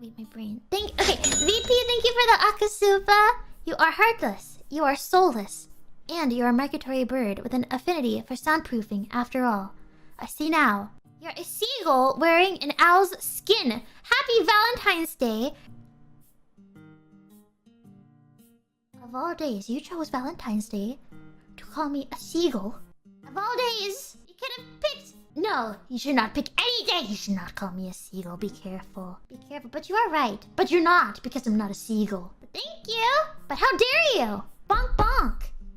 Wait, my brain. Okay, VP, thank you for the Akasupa. You are heartless. You are soulless. And you're a migratory bird with an affinity for soundproofing, after all. I see now. You're a seagull wearing an owl's skin. Happy Valentine's Day. Of all days, you chose Valentine's Day to call me a seagull. Of all days, you could have picked... No, you should not pick any day. You should not call me a seagull. Be careful. Be careful. But you are right. But you're not, because I'm not a seagull. But thank you. But how dare you? Bonk bonk.